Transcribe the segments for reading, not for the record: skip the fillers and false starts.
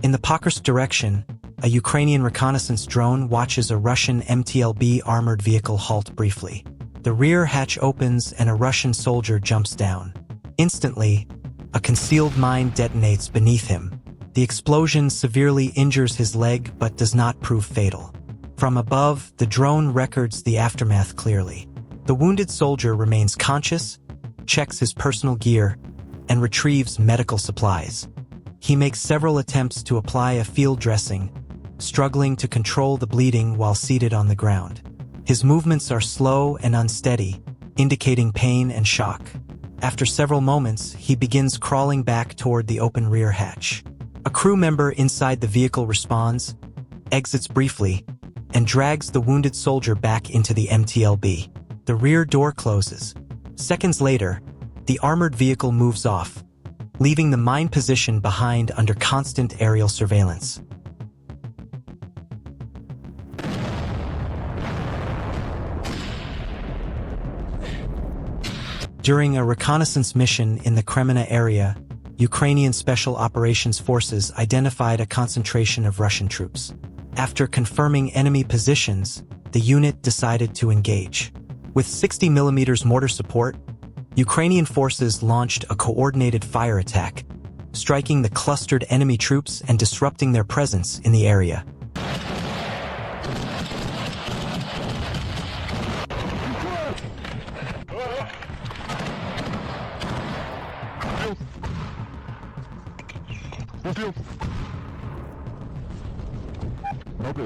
In the Pokrovsk direction, a Ukrainian reconnaissance drone watches a Russian MTLB armored vehicle halt briefly. The rear hatch opens and a Russian soldier jumps down. Instantly, a concealed mine detonates beneath him. The explosion severely injures his leg but does not prove fatal. From above, the drone records the aftermath clearly. The wounded soldier remains conscious, checks his personal gear, and retrieves medical supplies. He makes several attempts to apply a field dressing, struggling to control the bleeding while seated on the ground. His movements are slow and unsteady, indicating pain and shock. After several moments, he begins crawling back toward the open rear hatch. A crew member inside the vehicle responds, exits briefly, and drags the wounded soldier back into the MTLB. The rear door closes. Seconds later, the armored vehicle moves off, leaving the mine position behind under constant aerial surveillance. During a reconnaissance mission in the Kreminna area, Ukrainian Special Operations Forces identified a concentration of Russian troops. After confirming enemy positions, the unit decided to engage. With 60mm mortar support, Ukrainian forces launched a coordinated fire attack, striking the clustered enemy troops and disrupting their presence in the area.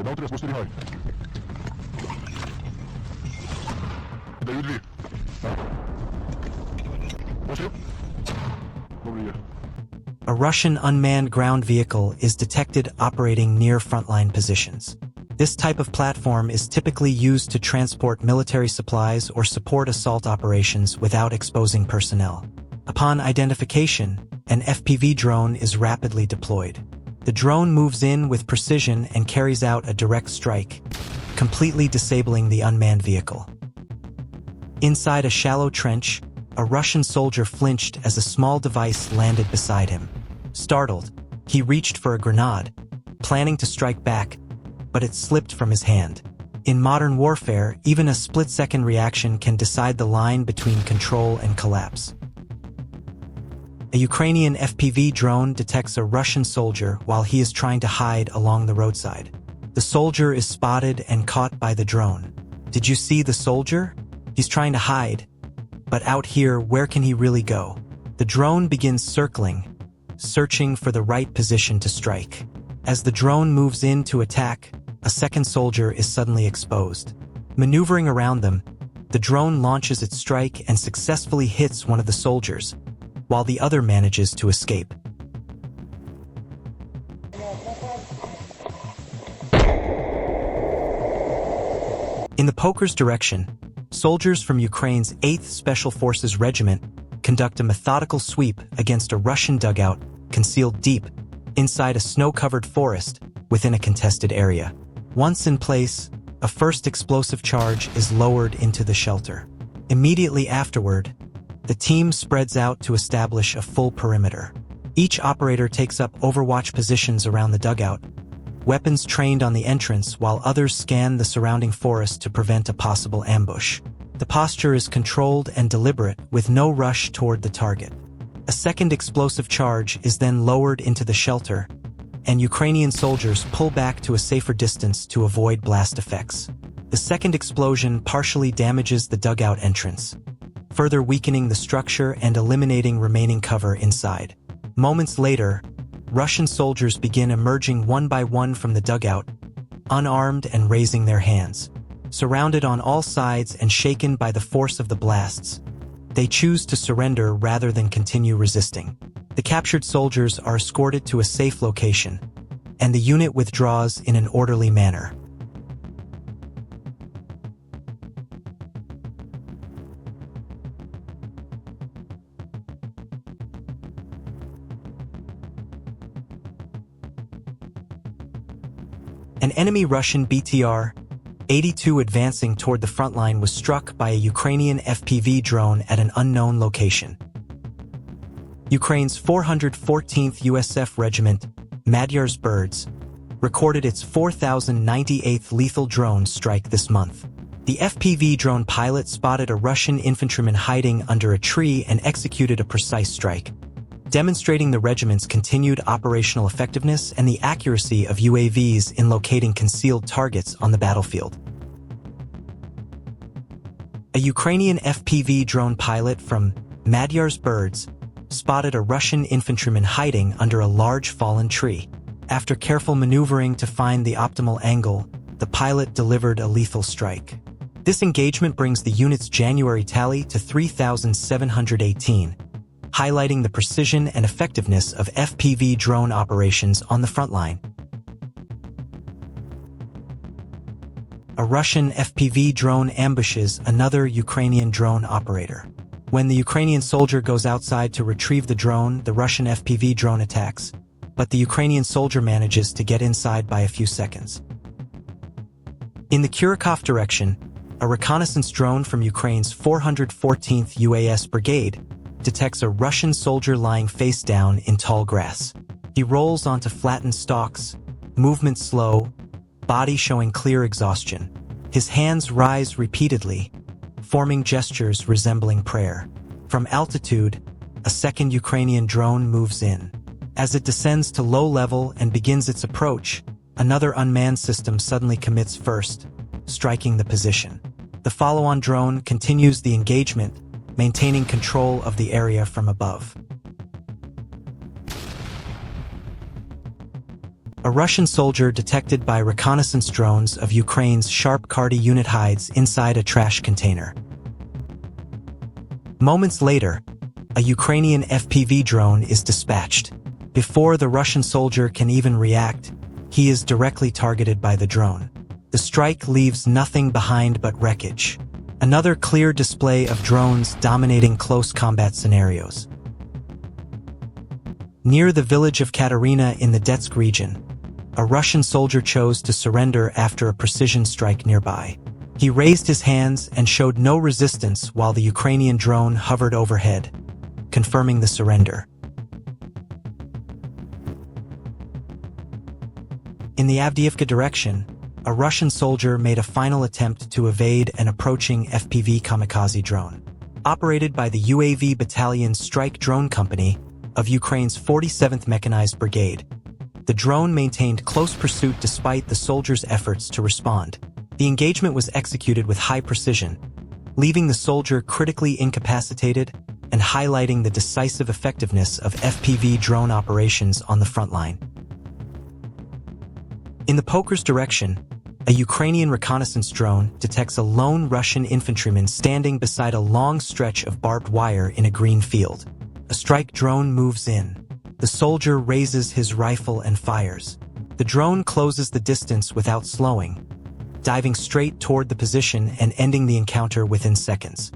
Добре, спостерігай. Даю дві. Постріл. Добре є. A Russian unmanned ground vehicle is detected operating near frontline positions. This type of platform is typically used to transport military supplies or support assault operations without exposing personnel. Upon identification, an FPV drone is rapidly deployed. The drone moves in with precision and carries out a direct strike, completely disabling the unmanned vehicle. Inside a shallow trench, a Russian soldier flinched as a small device landed beside him. Startled, he reached for a grenade, planning to strike back, but it slipped from his hand. In modern warfare, even a split-second reaction can decide the line between control and collapse. A Ukrainian FPV drone detects a Russian soldier while he is trying to hide along the roadside. The soldier is spotted and caught by the drone. Did you see the soldier? He's trying to hide. But out here, where can he really go? The drone begins circling, searching for the right position to strike. As the drone moves in to attack, a second soldier is suddenly exposed. Maneuvering around them, the drone launches its strike and successfully hits one of the soldiers, while the other manages to escape. In the Pokrovsk direction, soldiers from Ukraine's 8th Special Forces Regiment conduct a methodical sweep against a Russian dugout concealed deep inside a snow-covered forest within a contested area. Once in place, a first explosive charge is lowered into the shelter. Immediately afterward, the team spreads out to establish a full perimeter. Each operator takes up overwatch positions around the dugout, weapons trained on the entrance while others scan the surrounding forest to prevent a possible ambush. The posture is controlled and deliberate, with no rush toward the target. A second explosive charge is then lowered into the shelter, and Ukrainian soldiers pull back to a safer distance to avoid blast effects. The second explosion partially damages the dugout entrance, further weakening the structure and eliminating remaining cover inside. Moments later, Russian soldiers begin emerging one by one from the dugout, unarmed and raising their hands. Surrounded on all sides and shaken by the force of the blasts, they choose to surrender rather than continue resisting. The captured soldiers are escorted to a safe location, and the unit withdraws in an orderly manner. An enemy Russian BTR-82 advancing toward the front line was struck by a Ukrainian FPV drone at an unknown location. Ukraine's 414th USF Regiment Magyar's Birds, recorded its 4,098th lethal drone strike this month. The FPV drone pilot spotted a Russian infantryman hiding under a tree and executed a precise strike, demonstrating the regiment's continued operational effectiveness and the accuracy of UAVs in locating concealed targets on the battlefield. A Ukrainian FPV drone pilot from Magyar's Birds spotted a Russian infantryman hiding under a large fallen tree. After careful maneuvering to find the optimal angle, the pilot delivered a lethal strike. This engagement brings the unit's January tally to 3,718, highlighting the precision and effectiveness of FPV drone operations on the front line. A Russian FPV drone ambushes another Ukrainian drone operator. When the Ukrainian soldier goes outside to retrieve the drone, the Russian FPV drone attacks, but the Ukrainian soldier manages to get inside by a few seconds. In the Kurikov direction, a reconnaissance drone from Ukraine's 414th UAS Brigade detects a Russian soldier lying face down in tall grass. He rolls onto flattened stalks, movement slow, body showing clear exhaustion. His hands rise repeatedly, forming gestures resembling prayer. From altitude, a second Ukrainian drone moves in. As it descends to low level and begins its approach, another unmanned system suddenly commits first, striking the position. The follow-on drone continues the engagement, maintaining control of the area from above. A Russian soldier detected by reconnaissance drones of Ukraine's Sharp Kardy unit hides inside a trash container. Moments later, a Ukrainian FPV drone is dispatched. Before the Russian soldier can even react, he is directly targeted by the drone. The strike leaves nothing behind but wreckage. Another clear display of drones dominating close combat scenarios. Near the village of Katerina in the Donetsk region, a Russian soldier chose to surrender after a precision strike nearby. He raised his hands and showed no resistance while the Ukrainian drone hovered overhead, confirming the surrender. In the Avdiivka direction, a Russian soldier made a final attempt to evade an approaching FPV kamikaze drone. Operated by the UAV Battalion Strike Drone Company of Ukraine's 47th Mechanized Brigade, the drone maintained close pursuit despite the soldier's efforts to respond. The engagement was executed with high precision, leaving the soldier critically incapacitated and highlighting the decisive effectiveness of FPV drone operations on the front line. In the Poker's direction, a Ukrainian reconnaissance drone detects a lone Russian infantryman standing beside a long stretch of barbed wire in a green field. A strike drone moves in. The soldier raises his rifle and fires. The drone closes the distance without slowing, diving straight toward the position and ending the encounter within seconds.